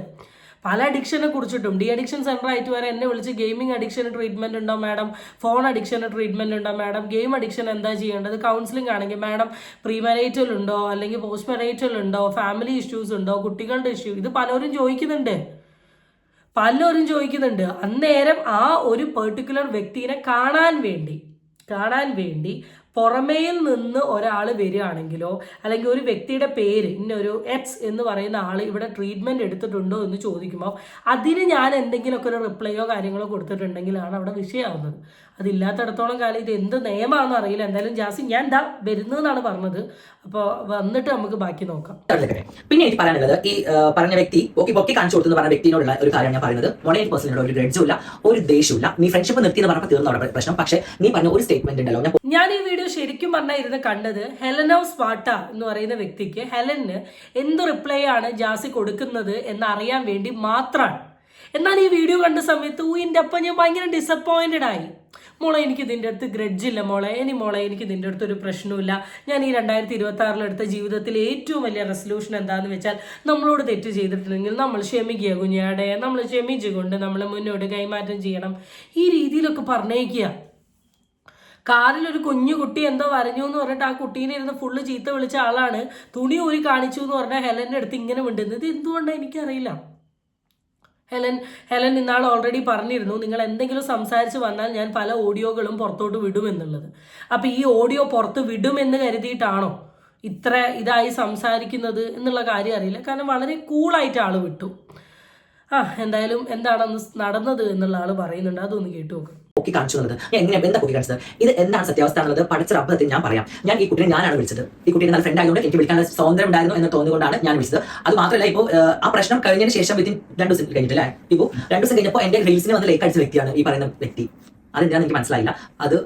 പല അഡിക്ഷനെ കുറിച്ചിട്ടും. ഡി അഡിക്ഷൻ സെന്റർ ആയിട്ട് വരെ എന്നെ വിളിച്ച് ഗെയിമിംഗ് അഡിക്ഷന് ട്രീറ്റ്മെന്റ് ഉണ്ടോ മാഡം, ഫോൺ അഡിക്ഷന് ട്രീറ്റ്മെന്റ് ഉണ്ടോ മാഡം, ഗെയിം അഡിക്ഷൻ എന്താ ചെയ്യേണ്ടത്, കൗൺസിലിംഗ് ആണെങ്കിൽ മാഡം പ്രീമറൈറ്റൽ ഉണ്ടോ അല്ലെങ്കിൽ പോസ്റ്റ് മെറൈറ്റൽ ഉണ്ടോ, ഫാമിലി ഇഷ്യൂസ് ഉണ്ടോ, കുട്ടികളുടെ ഇഷ്യൂ, ഇത് പലരും ചോദിക്കുന്നുണ്ട്. അന്നേരം ആ ഒരു പെർട്ടിക്കുലർ വ്യക്തിനെ കാണാൻ വേണ്ടി പുറമേയിൽ നിന്ന് ഒരാൾ വരികയാണെങ്കിലോ അല്ലെങ്കിൽ ഒരു വ്യക്തിയുടെ പേര് ഇന്നൊരു എക്സ് എന്ന് പറയുന്ന ആൾ ഇവിടെ ട്രീറ്റ്മെൻറ്റ് എടുത്തിട്ടുണ്ടോ എന്ന് ചോദിക്കുമ്പോൾ അതിന് ഞാൻ എന്തെങ്കിലുമൊക്കെ ഒരു റിപ്ലൈയോ കാര്യങ്ങളോ കൊടുത്തിട്ടുണ്ടെങ്കിലാണ് അവിടെ വിഷയമാവുന്നത്. അതില്ലാത്തടത്തോളം കാലം ഇത് എന്ത് നിയമമാണെന്ന് അറിയില്ല. എന്തായാലും ജാസി ഞാൻ എന്താ വരുന്നതെന്നാണ് പറഞ്ഞത്. അപ്പോൾ വന്നിട്ട് നമുക്ക് ബാക്കി നോക്കാം. പിന്നെ എനിക്ക് പറയാനുള്ളത് ഈ പറഞ്ഞ വ്യക്തി പൊക്കി കാണിച്ചു കൊടുത്തു പറഞ്ഞ വ്യക്തിയോടുള്ള ഒരു കാര്യം ഞാൻ പറയുന്നത്, മോളെ പേഴ്സണൽ ഒരു ഗ്രഡ്ജുമില്ല, ഒരു ദേഷ്യമില്ല. നീ ഫ്രണ്ട്ഷിപ്പ് നിർത്തി എന്ന് പറഞ്ഞപ്പോൾ തീർന്ന പ്രശ്നം. പക്ഷേ നീ പറഞ്ഞ ഒരു സ്റ്റേറ്റ്മെന്റ് ഉണ്ടല്ലോ, ഞാൻ ഈ വീഡിയോ ശരിക്കും പറഞ്ഞാൽ ഇരുന്ന് കണ്ടത് ഹെലനോ സ്പാട്ട എന്ന് പറയുന്ന വ്യക്തിക്ക് ഹെലന് എന്ത് റിപ്ലൈ ആണ് ജാസി കൊടുക്കുന്നത് എന്നറിയാൻ വേണ്ടി മാത്രമാണ്. എന്നാൽ ഈ വീഡിയോ കണ്ട സമയത്ത് എൻ്റെ അപ്പം ഞാൻ ഭയങ്കര ഡിസപ്പോയിന്റഡ് ആയി. മോളെ എനിക്ക് ഇതിൻ്റെ അടുത്ത് ഗ്രഡ്ജില്ല മോളെ എനിക്ക് ഇതിൻ്റെ അടുത്ത് ഒരു പ്രശ്നമില്ല. ഞാൻ ഈ 2026 എടുത്ത ജീവിതത്തിലെ ഏറ്റവും വലിയ റെസൊല്യൂഷൻ എന്താണെന്ന് വെച്ചാൽ നമ്മളോട് തെറ്റ് ചെയ്തിട്ടുണ്ടെങ്കിൽ നമ്മൾ ക്ഷമിക്കുക കുഞ്ഞാടെ, നമ്മൾ ക്ഷമിച്ചുകൊണ്ട് നമ്മൾ മുന്നോട്ട് കൈമാറ്റം ചെയ്യണം. ഈ രീതിയിലൊക്കെ പറഞ്ഞേക്കുക. കാറിൽ ഒരു കുഞ്ഞു കുട്ടി എന്തോ വരഞ്ഞു എന്ന് പറഞ്ഞിട്ട് ആ കുട്ടീനെ ഇരുന്ന് ഫുള്ള് ചീത്ത വിളിച്ച ആളാണ് തുണി ഊരി കാണിച്ചു എന്ന് പറഞ്ഞാൽ ഹെലൻ്റെ അടുത്ത് ഇങ്ങനെ മിണ്ടുന്നത്. ഇത് എന്തുകൊണ്ടാണ് എനിക്കറിയില്ല. ഹെലൻ ഇന്നാൾ ഓൾറെഡി പറഞ്ഞിരുന്നു നിങ്ങൾ എന്തെങ്കിലും സംസാരിച്ച് വന്നാൽ ഞാൻ പല ഓഡിയോകളും പുറത്തോട്ട് വിടുമെന്നുള്ളത്. അപ്പം ഈ ഓഡിയോ പുറത്ത് വിടുമെന്ന് കരുതിയിട്ടാണോ ഇത്ര ഇതായി സംസാരിക്കുന്നത് എന്നുള്ള കാര്യം അറിയില്ല. കാരണം വളരെ കൂളായിട്ട് ആൾ വിട്ടു. എന്തായാലും എന്താണെന്ന് നടന്നത് എന്നുള്ള ആൾ പറയുന്നുണ്ട്, അതൊന്ന് കേട്ടു നോക്കാം. പൊക്കി കാണിച്ചു തന്നത് എങ്ങനെ എന്താ പൊക്കി കാണിച്ചത്, ഇത് എന്താണ് സത്യാവസ്ഥ എന്നുള്ളത് പഠിച്ച അബദ്ധത്തിൽ ഞാൻ പറയാം. ഞാൻ ഈ കുട്ടിയെ ഞാനാണ് വിളിച്ചത്. ഈ കുട്ടിയെ നല്ല ഫ്രണ്ട് ആയതുകൊണ്ട് എനിക്ക് വിളിക്കാൻ സ്വാതന്ത്ര്യം ഉണ്ടായിരുന്നു എന്ന് തോന്നിക്കൊണ്ടാണ് ഞാൻ വിളിച്ചത്. അത് മാത്രമല്ല ഇപ്പോൾ ആ പ്രശ്നം കഴിഞ്ഞതിന് ശേഷം വിത്തിൻ 2 ദിവസം കഴിഞ്ഞിട്ടില്ലേ, ഇപ്പോൾ 2 ദിവസം കഴിഞ്ഞപ്പോൾ എന്റെ റീൽസിന് വന്ന് ലൈക്ക് അടിച്ച വ്യക്തിയാണ് ഈ പറയുന്ന വ്യക്തി. അതെന്താണെന്ന് എനിക്ക് മനസ്സിലായില്ല, അത്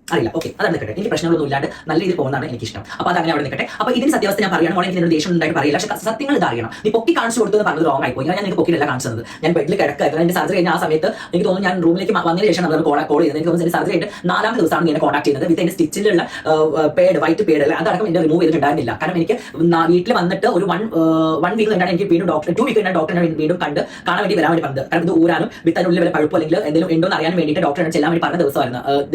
അറിയില്ല. ഓക്കെ, അതാണ് നിൽക്കട്ടെ. എനിക്ക് പ്രശ്നങ്ങളൊന്നും ഇല്ലാണ്ട് നല്ല രീതിയിൽ പോകുന്നതാണ് എനിക്ക് ഇഷ്ടം. അപ്പോൾ അതങ്ങനെ അവിടെ നിൽക്കട്ടെ. അപ്പോൾ ഇതിന് സത്യാവസ്ഥ ഞാൻ പറയണം. മോളെ എനിക്ക് ദേഷ്യം ഉണ്ടായിട്ട് പറയില്ല, പക്ഷേ സത്യങ്ങൾ ഇത് അറിയണം. നീ പൊക്കി കാണിച്ചു കൊടുത്തു എന്ന് പറഞ്ഞത് റോങ് ആയിപ്പോയി. ഞാൻ നിങ്ങൾക്ക് പൊക്കിയില്ല കാണിച്ചത്. ഞാൻ ബെഡിൽ കിടക്കായിരുന്നു. എൻ്റെ സർജറി കഴിഞ്ഞ ആ സമയത്ത് എനിക്ക് തോന്നുന്നു ഞാൻ റൂമിലേക്ക് വന്നതിന് ശേഷം നമ്മൾ കോൾ ചെയ്തത്. എനിക്ക് തോന്നുന്നു സർജറി ആയിട്ട് 4ാമത്തെ ദിവസമാണ് എന്നെ കോൺടാക്ട് ചെയ്യുന്നത്. വിത്ത് എൻ്റെ സ്റ്റിച്ചിലുള്ള വൈറ്റ് പേഡ് അതടക്കം എന്നെ റിമൂവ് ചെയ്തിട്ടുണ്ടായിരുന്നില്ല. കാരണം എനിക്ക് വീട്ടിൽ വന്നിട്ട് ഒരു 1 വീക്ക് കഴിഞ്ഞാണ് എനിക്ക് വീണ്ടും 2 വീക്ക് കഴിഞ്ഞാൽ ഡോക്ടറെ വീണ്ടും കാണാൻ വേണ്ടി വരാൻ വേണ്ടി പറഞ്ഞത്. കാരണം ഇത് ഊരാനും വിത്ത് അതിനുള്ളിൽ വല്ല പഴുപ്പോ അല്ലെങ്കിൽ എന്തെങ്കിലും ഉണ്ടോ എന്ന് അറിയാൻ വേണ്ടിയിട്ട് ഡോക്ടറെ ചെല്ലാൻ വേണ്ടി പറഞ്ഞ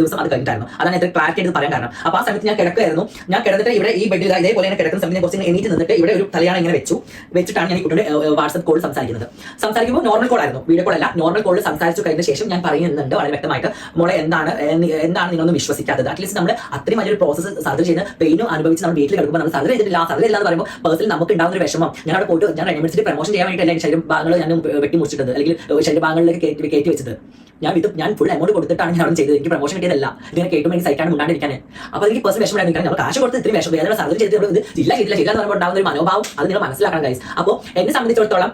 ദിവസം അത് കഴിഞ്ഞിട്ടായിരുന്നു. അതാണ് എത്ര ക്ലാരിറ്റി എടുത്ത് പറയാൻ കാരണം. അപ്പോൾ ആ സമയത്ത് ഞാൻ കിടക്കുകയായിരുന്നു. ഞാൻ കിടന്നിട്ട് ഇവിടെ ഈ ബെഡിൽ ഇതേപോലെ കിടക്കുന്ന സമയത്ത് കുറച്ച് എണീറ്റ് നിന്നിട്ട് ഇവിടെ ഒരു തലയാണ് ഇങ്ങനെ വെച്ചിട്ടാണ് ഞാൻ ഈ കുട്ടിയുടെ വാട്സ്ആപ്പ് കോൾ സംസാരിക്കുമ്പോൾ നോർമൽ കോൾ ആയിരുന്നു, വീഡിയോ കോൾ അല്ല. നോർമൽ കോൾ സംസാരിച്ചു കഴിഞ്ഞ ശേഷം ഞാൻ പറയുന്നുണ്ട് വളരെ വ്യക്തമായിട്ട്, മോളെ എന്താണ് നിങ്ങളൊന്നും വിശ്വസിക്കാത്തത്. അറ്റ്ലീസ്റ്റ് നമ്മൾ അത്രയും വലിയൊരു പ്രോസസ് സർജറി ചെയ്ത് പെയിനും അനുഭവിച്ച് നമ്മൾ വീട്ടിൽ കിടക്കുമ്പോൾ നമ്മൾ സർജറി ചെയ്തിട്ടില്ല. സർജറി ഇല്ലാന്ന് പറയുമ്പോൾ പേഴ്സണലി നമുക്ക് ഉണ്ടാകുന്ന ഒരു വിഷമം. ഞാൻ അവിടെ പോയിട്ട് ഞാൻ റെമഡിസിറ്റി പ്രൊമോഷൻ ചെയ്യാൻ വേണ്ടിയിട്ടല്ല എൻ്റെ ശരീരഭാഗങ്ങൾ ഞാൻ വെട്ടി മുറിച്ചിട്ടത് അല്ലെങ്കിൽ ശരീരഭാഗങ്ങളിലേക്ക് കയറ്റി വെച്ചത്. ഞാൻ ഫുൾ എമൗണ്ട് കൊടുത്തിട്ടാണ് ഞാൻ അവിടെ ചെയ്തത്. എനിക്ക് പ്രൊമോഷൻ കിട്ടിയതല്ല. ഇതിനെ കേട്ടുമ്പോൾ എനിക്ക് സഹിക്കാണ്ട് മുണ്ടാണ്ടിരിക്കാൻ. അപ്പോൾ എനിക്ക് പേഴ്സണൽ വിഷമമായിരുന്നു. നമ്മൾ കാശ് കൊടുത്ത് ഇത്രയും വേദന സർജറി ചെയ്തിട്ട് ഇത് ചെയ്തില്ല എന്ന് പറയുമ്പോൾ ഉണ്ടാകുന്ന ഒരു മനോഭാവം അത് നിങ്ങൾ മനസ്സിലാക്കണം ഗൈസ്. അപ്പോൾ എന്നെ സംബന്ധിച്ചിടത്തോളം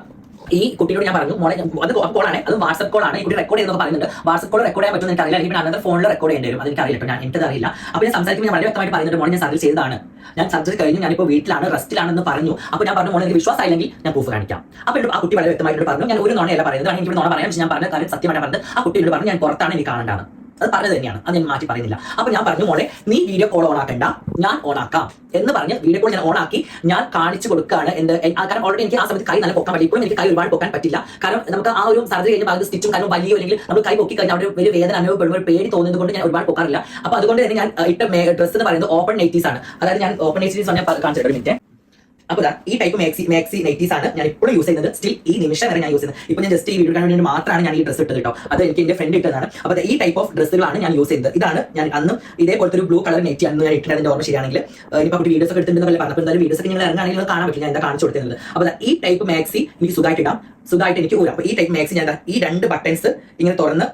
ഈ കുട്ടിയോട് ഞാൻ പറഞ്ഞു മോളെ അത് കോളാണ്, അത് വാട്സ്ആപ്പ് കോളാണ്, ഈ കുട്ടി റെക്കോർഡ് ചെയ്യുന്നൊക്കെ പറയുന്നുണ്ട്. വാട്സ്ആപ്പ് കോൾ റെക്കോർഡ് ചെയ്യാൻ പറ്റുമെന്ന് എനിക്ക് അറിയില്ല, അല്ലെങ്കിൽ അന്നത്തെ ഫോണിൽ റെക്കോർഡ് ചെയ്യേണ്ടി വരും, അതെനിക്ക് അറിയില്ല. ഞാൻ എനിക്കത് അറിയില്ല. അപ്പോൾ ഞാൻ സംസാരിക്കുമ്പോൾ ഞാൻ വളരെ വ്യക്തമായിട്ട് പറയുന്നുണ്ട് മോളെ ഞാൻ സർജറി ചെയ്തതാണ്, ഞാൻ സർജറി കഴിഞ്ഞ് ഞാനിപ്പോൾ വീട്ടിലാണ്, റെസ്റ്റിലാണെന്ന് പറഞ്ഞു. അപ്പോൾ ഞാൻ പറഞ്ഞു മോളെ എനിക്ക് വിശ്വാസമായില്ലെങ്കിൽ ഞാൻ പ്രൂഫ് കാണിക്കാം. അപ്പോൾ ആ കുട്ടി വളരെ വ്യക്തമായിട്ട് പറഞ്ഞു ഞാൻ ഒരു നുണയല്ല പറയുന്നത്, എനിക്ക് നുണ പറയാം, ഞാൻ പറഞ്ഞ കാര്യം സത്യമായിട്ട് പറഞ്ഞത്. ആ കുട്ടിയോട് പറഞ്ഞു ഞാൻ പുറത്താണ് എനിക്ക് കാണേണ്ടതാണ്, അത് പറഞ്ഞത് തന്നെയാണ്, അത് ഞാൻ മാറ്റി പറയുന്നില്ല. അപ്പൊ ഞാൻ പറഞ്ഞു മോളെ നീ വീഡിയോ കോൾ ഓൺ ആക്കണ്ട, ഞാൻ ഓൺ ആക്കാം എന്ന് പറഞ്ഞ് വീഡിയോ കോൾ ഞാൻ ഓൺ ആക്കി ഞാൻ കാണിച്ചു കൊടുക്കുകയാണ്. കാരണം ഓൾറെഡി എനിക്ക് ആ സമയത്ത് കൈ നല്ല പൊക്കാൻ പറ്റി, ഇപ്പോഴും എനിക്ക് കൈ ഒരുപാട് പൊക്കാൻ പറ്റില്ല. കാരണം നമുക്ക് ആ ഒരു സർജറി കഴിഞ്ഞ ഭാഗത്ത് സ്റ്റിച്ചും കാരണം വലിയ അല്ലെങ്കിൽ നമ്മൾ കൈ പൊക്കി കഴിഞ്ഞാൽ അവിടെ വലിയ വേദന അനുഭവപ്പെടുമ്പോൾ പേടി തോന്നുന്നത് കൊണ്ട് ഞാൻ ഒരുപാട് പൊക്കാറില്ല. അപ്പൊ അതുകൊണ്ട് തന്നെ ഞാൻ ഇട്ട ഡ്രസ്സ് എന്ന് പറയുന്നത് ഓപ്പൺ നൈറ്റീസ് ആണ്. അതായത് ഞാൻ ഓപ്പൺ നൈറ്റീസ് ഞാൻ കാണിച്ചിട്ട് മിനിറ്റ്. അപ്പോൾ ഈ ടൈപ്പ് മാക്സി നൈറ്റീസ് ആണ് ഞാൻ ഇപ്പോഴും യൂസ് ചെയ്യുന്നത്, സ്റ്റിൽ ഈ നിമിഷം വരെ ഞാൻ യൂസ് ചെയ്യുന്നത്. ഇപ്പോൾ ഞാൻ ജസ്റ്റ് ഈ വീഡിയോ കാണാൻ വേണ്ടി മാത്രമാണ് ഞാൻ ഈ ഡ്രസ്സ് ഇട്ടത് കേട്ടോ, അത് എനിക്ക് എന്റെ ഫ്രണ്ട് ഇട്ടതാണ്. അപ്പോൾ ഈ ടൈപ്പ് ഓഫ് ഡ്രസ്സുകളാണ് ഞാൻ യൂസ് ചെയ്യുന്നത്. ഇതാണ് ഞാൻ അന്നും ഇതേപോലത്തെ ഒരു ബ്ലൂ കളർ നെറ്റ് ആണ് ഞാൻ ഇട്ടത്, അതിന്റെ ഓർമ്മ ശരിയാണെങ്കിൽ. ഇനിയിപ്പോൾ കുട്ടി വീഡിയോസ് ഒക്കെ എടുത്തിട്ടുണ്ടെന്ന് പറഞ്ഞപ്പോൾ എന്തായാലും വീഡിയോസ് ഒക്കെ നിങ്ങൾ ഇറങ്ങുകയാണെങ്കിൽ കാണാൻ പറ്റില്ല, ഞാൻ എന്താ കാണിച്ചു കൊടുത്തത്. അപ്പോൾ ഈ ടൈപ്പ് മാക്സി എനിക്ക് സുഖമായിട്ട് ഇടാം, സുഖമായിട്ട് എനിക്ക് ഊരാം. അപ്പോൾ ഈ ടൈപ്പ് മാക്സി ഞാൻ ഈ 2 ബട്ടൺസ് ഇങ്ങനെ തുറന്ന്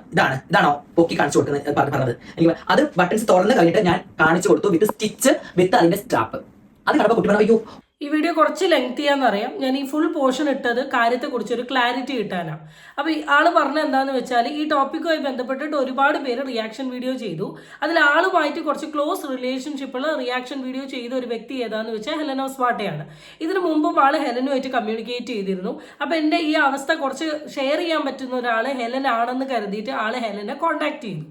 ഇതാണോ പൊക്കി കാണിച്ചു കൊടുക്കുന്നത് പറഞ്ഞത്, എനിക്ക് അത് ബട്ടൺസ് തുറന്ന് കഴിഞ്ഞിട്ട് ഞാൻ കാണിച്ചു കൊടുത്തു വിത്ത് സ്റ്റിച്ച് വിത്ത് അതിന്റെ സ്ട്രാപ്പ്. അത് കണ്ടപ്പോൾ കുട്ടി പറഞ്ഞു അയ്യോ. ഈ വീഡിയോ കുറച്ച് ലെങ്തിയാണെന്നറിയാം, ഞാൻ ഈ ഫുൾ പോർഷൻ ഇട്ടത് കാര്യത്തെക്കുറിച്ച് ഒരു ക്ലാരിറ്റി കിട്ടാനാണ്. അപ്പോൾ ഈ ആള് പറഞ്ഞ എന്താണെന്ന് വെച്ചാൽ ഈ ടോപ്പിക്കുമായി ബന്ധപ്പെട്ടിട്ട് ഒരുപാട് പേര് റിയാക്ഷൻ വീഡിയോ ചെയ്തു. അതിൽ ആളുമായിട്ട് കുറച്ച് ക്ലോസ് റിലേഷൻഷിപ്പുള്ള റിയാക്ഷൻ വീഡിയോ ചെയ്ത ഒരു വ്യക്തി ഏതാന്ന് വെച്ചാൽ ഹെലൻ ഓഫ് സ്പാർട്ടയാണ്. ഇതിനു മുമ്പും ആൾ ഹെലനുമായിട്ട് കമ്മ്യൂണിക്കേറ്റ് ചെയ്തിരുന്നു. അപ്പോൾ എൻ്റെ ഈ അവസ്ഥ കുറച്ച് ഷെയർ ചെയ്യാൻ പറ്റുന്ന ഒരാൾ ഹെലൻ ആണെന്ന് കരുതിയിട്ട് ആൾ ഹെലനെ കോൺടാക്ട് ചെയ്തു.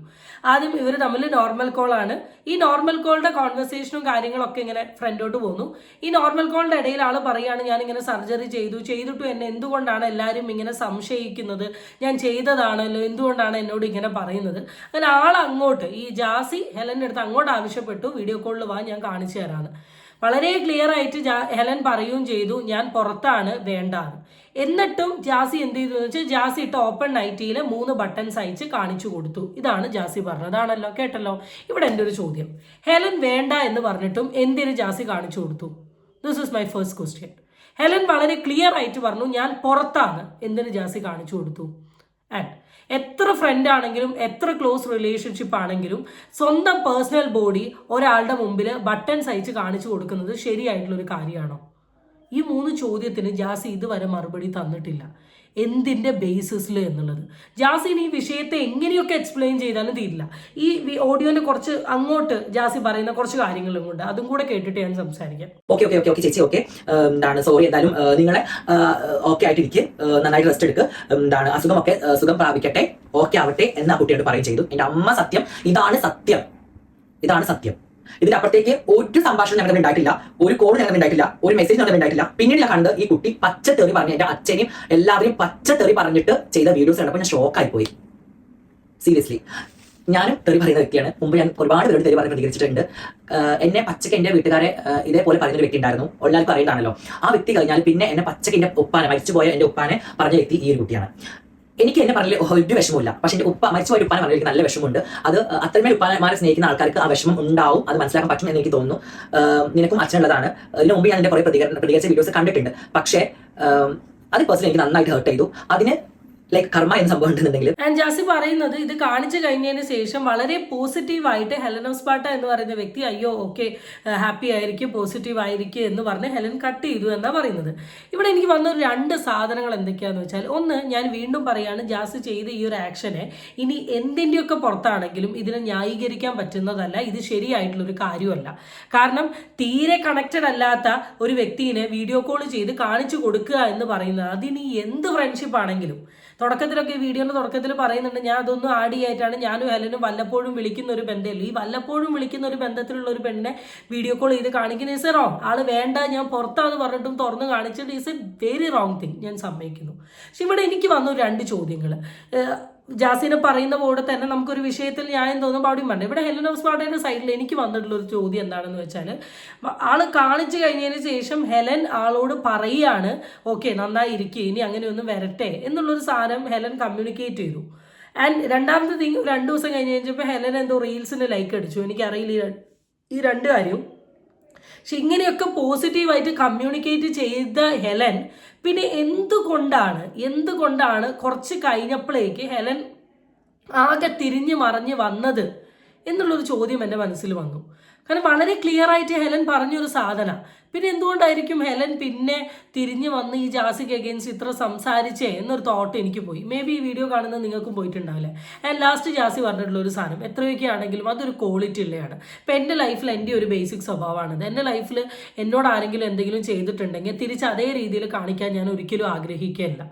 ആദ്യം ഇവർ തമ്മിൽ നോർമൽ കോളാണ്. ഈ നോർമൽ കോളിന്റെ കോൺവെർസേഷനും കാര്യങ്ങളൊക്കെ ഇങ്ങനെ ഫ്രണ്ടോട്ട് പോകുന്നു. ഈ നോർമൽ കോളിന്റെ ഇടയിൽ ആൾ പറയുകയാണ് ഞാനിങ്ങനെ സർജറി ചെയ്തിട്ടും എന്നെ എന്തുകൊണ്ടാണ് എല്ലാവരും ഇങ്ങനെ സംശയിക്കുന്നത്, ഞാൻ ചെയ്തതാണല്ലോ, എന്തുകൊണ്ടാണ് എന്നോട് ഇങ്ങനെ പറയുന്നത്. അങ്ങനെ ആൾ അങ്ങോട്ട് ഈ ജാസി ഹെലൻ്റെ അടുത്ത് അങ്ങോട്ട് ആവശ്യപ്പെട്ടു വീഡിയോ കോളിൽ വാ ഞാൻ കാണിച്ചു തരാമെന്ന്. വളരെ ക്ലിയർ ആയിട്ട് ഹെലൻ പറയുകയും ചെയ്തു ഞാൻ പുറത്താണ് വേണ്ടാന്ന്. എന്നിട്ടും ജാസി എന്ത് ചെയ്തു എന്ന് വെച്ചാൽ ജാസി ഇട്ട ഓപ്പൺ നൈറ്റിയിൽ 3 ബട്ടൺസ് അയച്ച് കാണിച്ചു കൊടുത്തു. ഇതാണ് ജാസി പറഞ്ഞതാണല്ലോ, കേട്ടല്ലോ. ഇവിടെ എൻ്റെ ഒരു ചോദ്യം, ഹെലൻ വേണ്ട എന്ന് പറഞ്ഞിട്ടും എന്തിന് ജാസി കാണിച്ചു കൊടുത്തു? This is my first question. Helen വളരെ ക്ലിയർ ആയിട്ട് പറഞ്ഞു ഞാൻ പുറത്താണ്, എന്തിന് ജാസി കാണിച്ചു കൊടുത്തു? ആൻഡ് എത്ര ഫ്രണ്ട് ആണെങ്കിലും എത്ര ക്ലോസ് റിലേഷൻഷിപ്പ് ആണെങ്കിലും സ്വന്തം പേഴ്സണൽ ബോഡി ഒരാളുടെ മുമ്പിൽ ബട്ടൺസ് അയച്ച് കാണിച്ചു കൊടുക്കുന്നത് ശരിയായിട്ടുള്ളൊരു കാര്യമാണോ? ഈ 3 ചോദ്യത്തിന് ജാസി ഇതുവരെ മറുപടി തന്നിട്ടില്ല. എന്തിൻ്റെ ബേസിസിൽ എന്നുള്ളത് ജാസിന് ഈ വിഷയത്തെ എങ്ങനെയൊക്കെ എക്സ്പ്ലെയിൻ ചെയ്താലും തീരില്ല. ഈ ഓഡിയോന്റെ കുറച്ച് അങ്ങോട്ട് ജാസി പറയുന്ന കുറച്ച് കാര്യങ്ങളും കൊണ്ട് അതും കൂടെ കേട്ടിട്ട് ഞാൻ സംസാരിക്കാം. ഓക്കെ ചേച്ചി, ഓക്കെ എന്താണ് സോറി, എന്തായാലും നിങ്ങളെ ഓക്കെ ആയിട്ടിരിക്കും, നന്നായിട്ട് റെസ്റ്റ് എടുക്കുക, എന്താണ് അസുഖമൊക്കെ സുഖം പ്രാപിക്കട്ടെ, ഓക്കെ ആവട്ടെ എന്ന് ആ കുട്ടിയോട് പറയും ചെയ്തു. എൻ്റെ അമ്മ സത്യം, ഇതാണ് സത്യം, ഇതാണ് സത്യം. ഇതിന്റെ അപ്പുറത്തേക്ക് ഒരു സംഭാഷണം ഞങ്ങൾ ഉണ്ടായിട്ടില്ല, ഒരു കോൾ ഞങ്ങൾ ഉണ്ടായിട്ടില്ല, ഒരു മെസ്സേജ് ഞങ്ങൾ ഉണ്ടായിട്ടില്ല. പിന്നീട് ഞാൻ കണ്ട് ഈ കുട്ടി പച്ചത്തെറി പറഞ്ഞ് എൻ്റെ അച്ഛനെയും എല്ലാവരെയും പച്ചത്തെറി പറഞ്ഞിട്ട് ചെയ്ത വീഡിയോസ് കണ്ടപ്പോൾ ഞാൻ ഷോക്കായി പോയി. സീരിയസ്ലി ഞാനും തെറി പറയുന്ന വ്യക്തിയാണ്. മുമ്പ് ഞാൻ ഒരുപാട് പേരോട് തെറി പറഞ്ഞ് പ്രതികരിച്ചിട്ടുണ്ട്. എന്നെ പച്ചക്ക് എൻ്റെ വീട്ടുകാരെ ഇതേപോലെ പറയുന്നൊരു വ്യക്തി ഉണ്ടായിരുന്നു, എല്ലാവർക്കും അറിയണ്ടാണല്ലോ. ആ വ്യക്തി കഴിഞ്ഞാൽ പിന്നെ എന്നെ പച്ചക്ക് എൻ്റെ ഉപ്പാനെ, മരിച്ചുപോയ എൻ്റെ ഉപ്പാനെ പറഞ്ഞ വ്യക്തി ഈ ഒരു കുട്ടിയാണ്. എനിക്ക് എന്നെ പറഞ്ഞില്ല ഒരു വിഷമമില്ല, പക്ഷെ എൻ്റെ മരിച്ചുപോയ ഉപ്പാനെ പറഞ്ഞ എനിക്ക് നല്ല വിഷമമുണ്ട്. അത് അത്രമേൽ ഉപ്പാന്മാരെ സ്നേഹിക്കുന്ന ആൾക്കാർക്ക് ആ വിഷമം ഉണ്ടാവും, അത് മനസ്സിലാക്കാൻ പറ്റും എന്ന് എനിക്ക് തോന്നുന്നു. നിനക്കും അച്ഛനുള്ളതാണ്. ഇതിനു മുമ്പ് ഞാൻ എൻ്റെ കുറേ പ്രതികരിച്ച വീഡിയോസ് കണ്ടിട്ടുണ്ട്. പക്ഷേ അത് പേഴ്സണലി എനിക്ക് നന്നായിട്ട് ഹേർട്ട് ചെയ്തു. അതിന് ലൈക്ക് കർമ്മ എന്ന സംഭവം ഉണ്ടെന്നുണ്ടെങ്കിൽ ജാസി പറയുന്നത് ഇത് കാണിച്ചു കഴിഞ്ഞതിന് ശേഷം വളരെ പോസിറ്റീവായിട്ട് ഹെലൻ ഓഫ് സ്പാർട്ട എന്ന് പറയുന്ന വ്യക്തി അയ്യോ ഓക്കെ ഹാപ്പി ആയിരിക്കും, പോസിറ്റീവ് ആയിരിക്കും എന്ന് പറഞ്ഞ് ഹെലൻ കട്ട് ചെയ്തു എന്നാണ് പറയുന്നത്. ഇവിടെ എനിക്ക് വന്ന 2 സാധനങ്ങൾ എന്തൊക്കെയാണെന്ന് വെച്ചാൽ, ഒന്ന് ഞാൻ വീണ്ടും പറയാണ്, ജാസി ചെയ്ത ഈ ഒരു ആക്ഷനെ ഇനി എന്തിൻ്റെയൊക്കെ പുറത്താണെങ്കിലും ഇതിനെ ന്യായീകരിക്കാൻ പറ്റുന്നതല്ല, ഇത് ശരിയായിട്ടുള്ളൊരു കാര്യമല്ല. കാരണം തീരെ കണക്റ്റഡ് അല്ലാത്ത ഒരു വ്യക്തിയെ വീഡിയോ കോൾ ചെയ്ത് കാണിച്ചു കൊടുക്കുക എന്ന് പറയുന്നത് അതിന് എന്ത് ഫ്രണ്ട്ഷിപ്പ് ആണെങ്കിലും, തുടക്കത്തിലൊക്കെ വീഡിയോയുടെ തുടക്കത്തിൽ പറയുന്നുണ്ട് ഞാൻ അതൊന്നും ആഡ് ചെയ്യായിട്ടാണ് ഞാനും ഹെലനും വല്ലപ്പോഴും വിളിക്കുന്ന ഒരു ബന്ധമല്ലേ. ഈ വല്ലപ്പോഴും വിളിക്കുന്ന ഒരു ബന്ധത്തിലുള്ള ഒരു പെണ്ണിനെ വീഡിയോ കോൾ ചെയ്ത് കാണിക്കുന്ന ഈസ് എ റോങ്. ആള് വേണ്ട ഞാൻ പുറത്താന്ന് പറഞ്ഞിട്ടും തുറന്ന് കാണിച്ചിട്ട് is A very wrong thing, ഞാൻ സമ്മതിക്കുന്നു. പക്ഷെ ഇവിടെ എനിക്ക് വന്നു 2 ചോദ്യങ്ങൾ. ജാസിനെ പറയുന്ന പോലെ തന്നെ നമുക്കൊരു വിഷയത്തിൽ ന്യായം തോന്നുമ്പോൾ അവിടെയും പറഞ്ഞു. ഇവിടെ ഹെലൻ ഓഫ് സ്പാർട്ടയുടെ സൈഡിൽ എനിക്ക് വന്നിട്ടുള്ള ഒരു ചോദ്യം എന്താണെന്ന് വെച്ചാൽ, ആള് കാണിച്ചു കഴിഞ്ഞതിന് ശേഷം ഹെലൻ ആളോട് പറയുകയാണ് ഓക്കെ നന്നായി ഇരിക്കുക, ഇനി അങ്ങനെയൊന്നും വരട്ടെ എന്നുള്ളൊരു സാധനം ഹെലൻ കമ്മ്യൂണിക്കേറ്റ് ചെയ്തു. ആൻഡ് രണ്ടാമത്തെ തിങ് 2 ദിവസം കഴിഞ്ഞ് കഴിഞ്ഞപ്പോൾ ഹെലൻ എന്തോ റീൽസിന് ലൈക്ക് അടിച്ചു. എനിക്കറിയില്ല ഈ 2 കാര്യം. പക്ഷെ ഇങ്ങനെയൊക്കെ പോസിറ്റീവായിട്ട് കമ്മ്യൂണിക്കേറ്റ് ചെയ്ത ഹെലൻ പിന്നെ എന്തുകൊണ്ടാണ് കുറച്ച് കഴിഞ്ഞപ്പോഴേക്ക് ഹെലൻ ആകെ തിരിഞ്ഞു മറിഞ്ഞ് വന്നത് എന്നുള്ളൊരു ചോദ്യം എൻ്റെ മനസ്സിൽ വന്നു. കാരണം വളരെ ക്ലിയർ ആയിട്ട് ഹെലൻ പറഞ്ഞൊരു സാധനം. പിന്നെ എന്തുകൊണ്ടായിരിക്കും ഹെലൻ പിന്നെ തിരിഞ്ഞു വന്ന് ഈ ജാസിക്ക് അഗെയിൻസ്റ്റ് ഇത്ര സംസാരിച്ചേ എന്നൊരു തോട്ട് എനിക്ക് പോയി. മേ ബി ഈ വീഡിയോ കാണുന്നത് നിങ്ങൾക്കും പോയിട്ടുണ്ടാവില്ലേ. ആൻഡ് ലാസ്റ്റ് ജാസി പറഞ്ഞിട്ടുള്ള ഒരു സാധനം എത്രയൊക്കെ ആണെങ്കിലും അതൊരു ക്വാളിറ്റി ഉള്ളതാണ്. ഇപ്പം എൻ്റെ ലൈഫിൽ എൻ്റെ ഒരു ബേസിക് സ്വഭാവമാണിത്. എൻ്റെ ലൈഫിൽ എന്നോട് ആരെങ്കിലും എന്തെങ്കിലും ചെയ്തിട്ടുണ്ടെങ്കിൽ തിരിച്ച് അതേ രീതിയിൽ കാണിക്കാൻ ഞാൻ ഒരിക്കലും ആഗ്രഹിക്കുകയില്ല.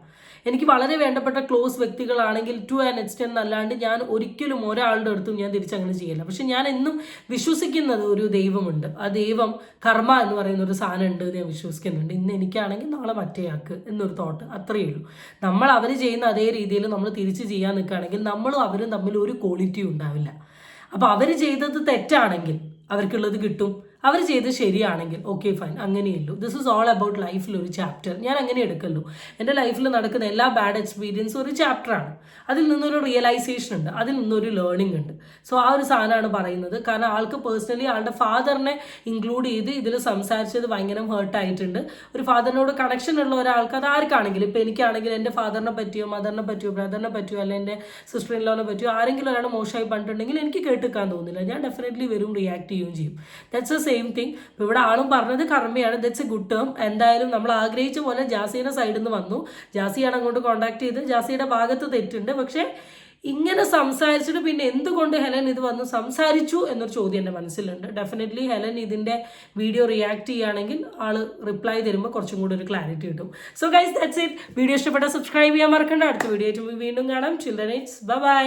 എനിക്ക് വളരെ വേണ്ടപ്പെട്ട ക്ലോസ് വ്യക്തികളാണെങ്കിൽ ടു ആൻ എക്സ്റ്റെൻഡ് അല്ലാണ്ട് ഞാൻ ഒരിക്കലും ഒരാളുടെ അടുത്തും ഞാൻ തിരിച്ചങ്ങനെ ചെയ്യില്ല. പക്ഷെ ഞാൻ എന്നും വിശ്വസിക്കുന്നത് ഒരു ദൈവമുണ്ട്. ആ ദൈവം കർമ്മ എന്ന് പറയുന്ന ഒരു സാധനം ഉണ്ട് എന്ന് ഞാൻ വിശ്വസിക്കുന്നുണ്ട്. ഇന്ന് എനിക്കാണെങ്കിൽ നാളെ മറ്റേയാൾക്ക് എന്നൊരു തോട്ട്, അത്രയേ ഉള്ളൂ. നമ്മൾ അവർ ചെയ്യുന്ന അതേ രീതിയിൽ നമ്മൾ തിരിച്ച് ചെയ്യാൻ നിൽക്കുകയാണെങ്കിൽ നമ്മളും അവരും തമ്മിൽ ഒരു ക്വാളിറ്റി ഉണ്ടാവില്ല. അപ്പോൾ അവർ ചെയ്തത് തെറ്റാണെങ്കിൽ അവർക്കുള്ളത് കിട്ടും, അവർ ചെയ്ത് ശരിയാണെങ്കിൽ ഓക്കെ ഫൈൻ, അങ്ങനെയുള്ളൂ. ദിസ് ഈസ് ഓൾ അബൌട്ട് ലൈഫിൽ ഒരു ചാപ്റ്റർ. ഞാൻ അങ്ങനെ എടുക്കല്ലോ. എൻ്റെ ലൈഫിൽ നടക്കുന്ന എല്ലാ ബാഡ് എക്സ്പീരിയൻസും ഒരു ചാപ്റ്ററാണ്. അതിൽ നിന്നൊരു റിയലൈസേഷൻ ഉണ്ട്, അതിൽ നിന്നൊരു ലേണിംഗ് ഉണ്ട്. സോ ആ ഒരു സാധനമാണ് പറയുന്നത്. കാരണം ആൾക്ക് പേഴ്സണലി ആളുടെ ഫാദറിനെ ഇൻക്ലൂഡ് ചെയ്ത് ഇതിൽ സംസാരിച്ചത് ഭയങ്കര ഹേർട്ടായിട്ടുണ്ട്. ഒരു ഫാദറിനോട് കണക്ഷൻ ഉള്ള ഒരാൾക്ക്, അത് ആർക്കാണെങ്കിലും, ഇപ്പോൾ എനിക്കാണെങ്കിൽ എൻ്റെ ഫാദറിനെ പറ്റിയോ മദറിനെ പറ്റിയോ ബ്രദറിനെ പറ്റിയോ അല്ലെങ്കിൽ എൻ്റെ സിസ്റ്റർ ഇൻ ലോനെ പറ്റിയോ ആരെങ്കിലും ഒരാൾ മോശമായി പറഞ്ഞിട്ടുണ്ടെങ്കിൽ എനിക്ക് കേൾക്കാൻ തോന്നില്ല. ഞാൻ ഡെഫിനറ്റ്ലി വരും, റിയാക്ട് ചെയ്യുകയും ചെയ്യും. That's a same thing. ഇപ്പോൾ ഇവിടെ ആളും പറഞ്ഞത് കർമ്മയാണ്. That's a good term. എന്തായാലും നമ്മൾ ആഗ്രഹിച്ച പോലെ ജാസിയുടെ സൈഡിൽ നിന്ന് വന്നു. ജാസിയാണ് അങ്ങോട്ട് കോൺടാക്ട് ചെയ്ത്. ജാസിയുടെ ഭാഗത്ത് തെറ്റുണ്ട്. പക്ഷേ ഇങ്ങനെ സംസാരിച്ചിട്ട് പിന്നെ എന്തുകൊണ്ട് ഹെലൻ ഇത് വന്ന് സംസാരിച്ചു എന്നൊരു ചോദ്യം എൻ്റെ മനസ്സിലുണ്ട്. ഡെഫിനറ്റ്ലി ഹെലൻ ഇതിൻ്റെ വീഡിയോ റിയാക്ട് ചെയ്യുകയാണെങ്കിൽ ആള് റിപ്ലൈ തരുമ്പോൾ കുറച്ചും കൂടി ഒരു ക്ലാരിറ്റി കിട്ടും. So guys that's it. Video ഇഷ്ടപ്പെട്ടാൽ സബ്സ്ക്രൈബ് ചെയ്യാൻ മറക്കണ്ട. അടുത്ത വീഡിയോ ആയിട്ട് വീണ്ടും കാണാം. Children it's by.